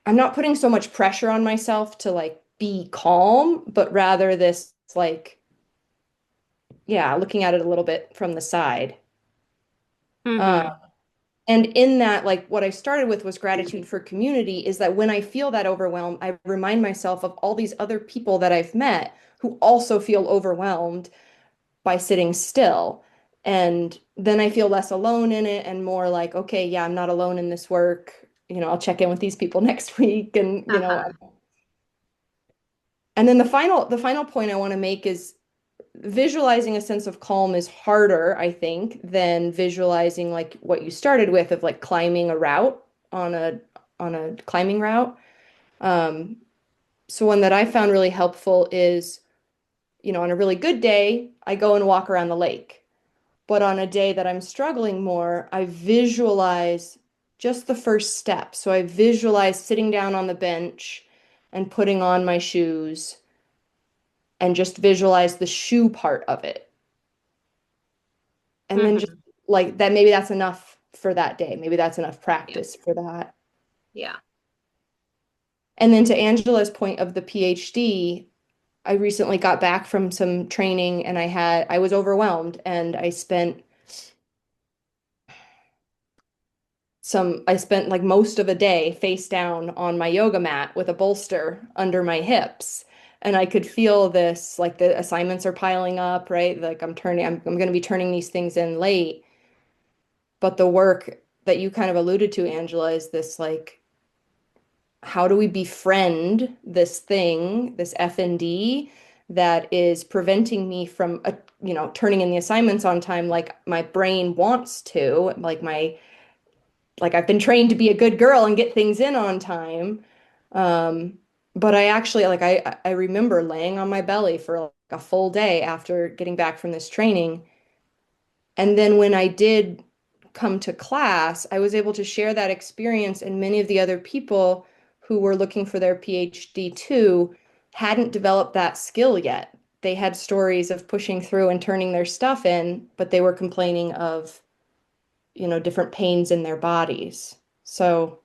I'm not putting so much pressure on myself to like be calm, but rather this like, yeah, looking at it a little bit from the side. Uh, Mm-hmm. and in that, like what I started with was gratitude for community, is that when I feel that overwhelm, I remind myself of all these other people that I've met who also feel overwhelmed by sitting still. And then I feel less alone in it and more like, okay, yeah, I'm not alone in this work. I'll check in with these people next week. And, Uh-huh. And then the final point I want to make is visualizing a sense of calm is harder, I think, than visualizing like what you started with of like climbing a route on a climbing route. Um, so one that I found really helpful is, on a really good day, I go and walk around the lake. But on a day that I'm struggling more, I visualize just the first step. So I visualize sitting down on the bench and putting on my shoes and just visualize the shoe part of it. And then just like that, maybe that's enough for that day. Maybe that's enough practice for that. Yeah. And then to Angela's point of the PhD, I recently got back from some training and I was overwhelmed and I spent like most of a day face down on my yoga mat with a bolster under my hips. And I could feel this, like the assignments are piling up, right? Like I'm going to be turning these things in late. But the work that you kind of alluded to, Angela, is this like, how do we befriend this thing, this FND that is preventing me from, turning in the assignments on time like my brain wants to, like I've been trained to be a good girl and get things in on time. But I actually like I remember laying on my belly for like a full day after getting back from this training. And then when I did come to class, I was able to share that experience, and many of the other people who were looking for their PhD too hadn't developed that skill yet. They had stories of pushing through and turning their stuff in, but they were complaining of, different pains in their bodies. So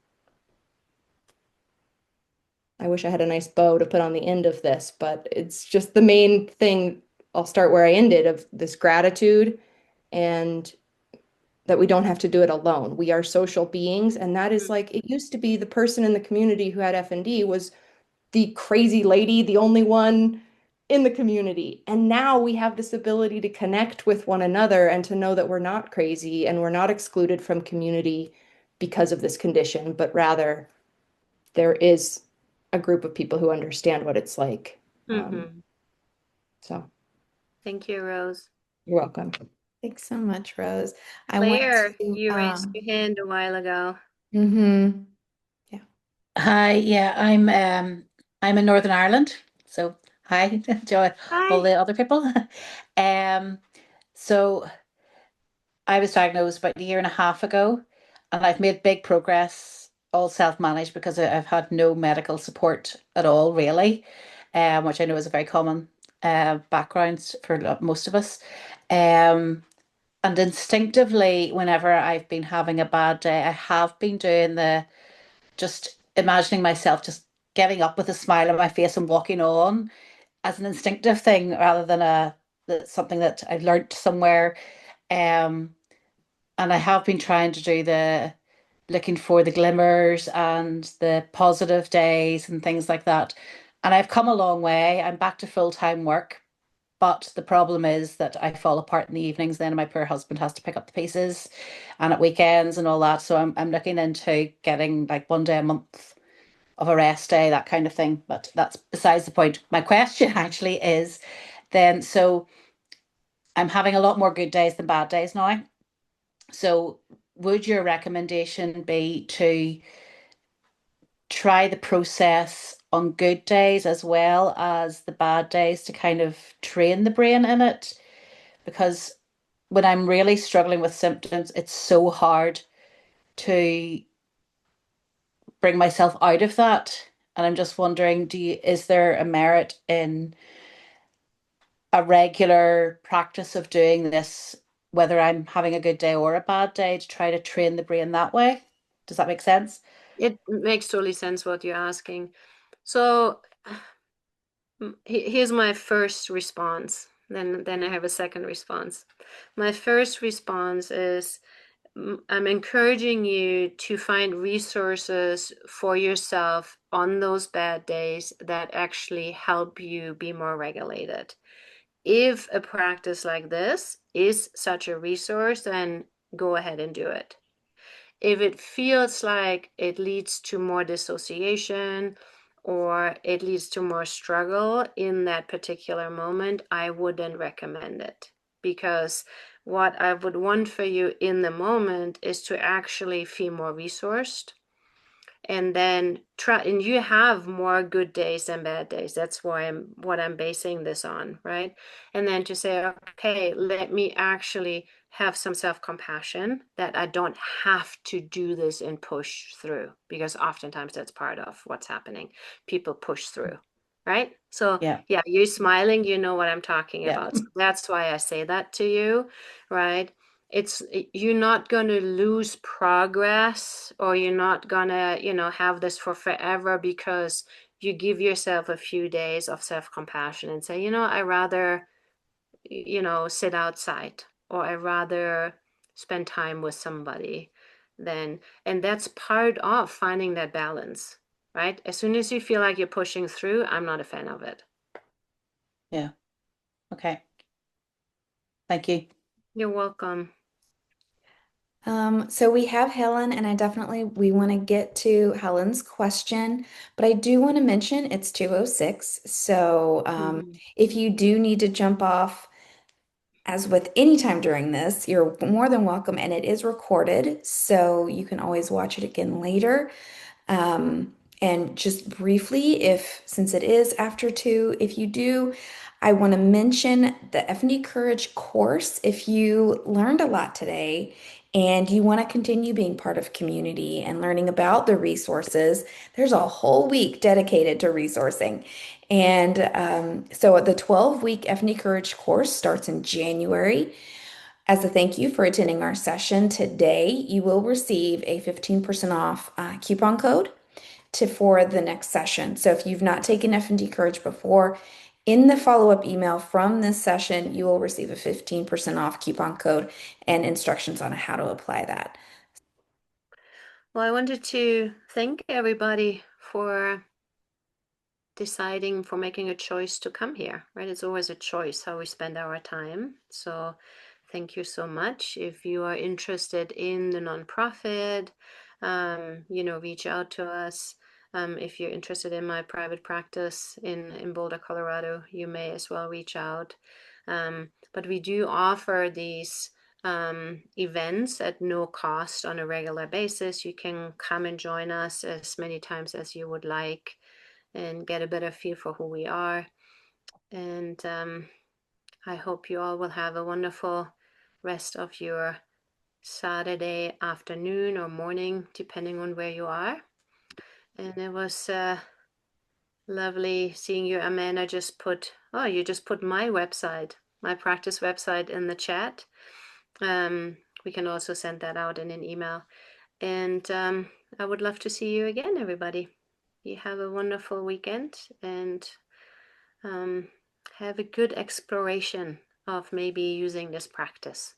I wish I had a nice bow to put on the end of this, but it's just the main thing. I'll start where I ended of this gratitude and that we don't have to do it alone. We are social beings, and that is like it used to be the person in the community who had FND was the crazy lady, the only one in the community. And now we have this ability to connect with one another and to know that we're not crazy and we're not excluded from community because of this condition, but rather there is a group of people who understand what it's like. So Thank you, Rose. you're welcome. Thanks so much, Rose. I want Claire, to, you raised your hand a while ago. yeah. Hi, yeah, I'm in Northern Ireland. So hi, Joy, all Hi. the other people. So I was diagnosed about a year and a half ago, and I've made big progress, all self-managed because I've had no medical support at all, really, which I know is a very common background for most of us. Um, and instinctively, whenever I've been having a bad day, I have been doing the just imagining myself just getting up with a smile on my face and walking on as an instinctive thing rather than that's something that I've learned somewhere. Um, and I have been trying to do the looking for the glimmers and the positive days and things like that. And I've come a long way. I'm back to full-time work. But the problem is that I fall apart in the evenings, then my poor husband has to pick up the pieces and at weekends and all that. So I'm looking into getting like one day a month of a rest day, that kind of thing. But that's besides the point. My question actually is then, so I'm having a lot more good days than bad days now. So would your recommendation be to try the process on good days as well as the bad days to kind of train the brain in it? Because when I'm really struggling with symptoms, it's so hard to bring myself out of that. And I'm just wondering, is there a merit in a regular practice of doing this, whether I'm having a good day or a bad day, to try to train the brain that way? Does that make sense? It makes totally sense what you're asking. So here's my first response. Then I have a second response. My first response is I'm encouraging you to find resources for yourself on those bad days that actually help you be more regulated. If a practice like this is such a resource, then go ahead and do it. If it feels like it leads to more dissociation or it leads to more struggle in that particular moment, I wouldn't recommend it. Because what I would want for you in the moment is to actually feel more resourced, and then try, and you have more good days than bad days. That's why what I'm basing this on, right? And then to say, okay, let me actually have some self-compassion that I don't have to do this and push through, because oftentimes that's part of what's happening. People push through, right? So Yeah. yeah, you're smiling, you know what I'm talking Yeah. about. So that's why I say that to you, right? You're not going to lose progress, or you're not going to, have this for forever, because you give yourself a few days of self-compassion and say, I rather, sit outside, or I rather spend time with somebody then. And that's part of finding that balance, right? As soon as you feel like you're pushing through, I'm not a fan of it. Yeah. Okay. Thank you. You're welcome. So we have Helen, and we want to get to Helen's question, but I do want to mention it's 2:06. So if you do need to jump off, as with any time during this, you're more than welcome, and it is recorded, so you can always watch it again later. And just briefly, since it is after 2, if you do, I want to mention the FND Courage course. If you learned a lot today and you want to continue being part of community and learning about the resources, there's a whole week dedicated to resourcing. And so the 12-week FND Courage course starts in January. As a thank you for attending our session today, you will receive a 15% off coupon code for the next session. So if you've not taken FND Courage before, in the follow-up email from this session, you will receive a 15% off coupon code and instructions on how to apply that. Well, I wanted to thank everybody for making a choice to come here, right? It's always a choice how we spend our time. So thank you so much. If you are interested in the nonprofit, reach out to us. If you're interested in my private practice in Boulder, Colorado, you may as well reach out. But we do offer these events at no cost on a regular basis. You can come and join us as many times as you would like and get a better feel for who we are. And I hope you all will have a wonderful rest of your Saturday afternoon or morning, depending on where you are. And it was lovely seeing you, Amanda. You just put my website, my practice website, in the chat. We can also send that out in an email. And I would love to see you again, everybody. You have a wonderful weekend, and have a good exploration of maybe using this practice.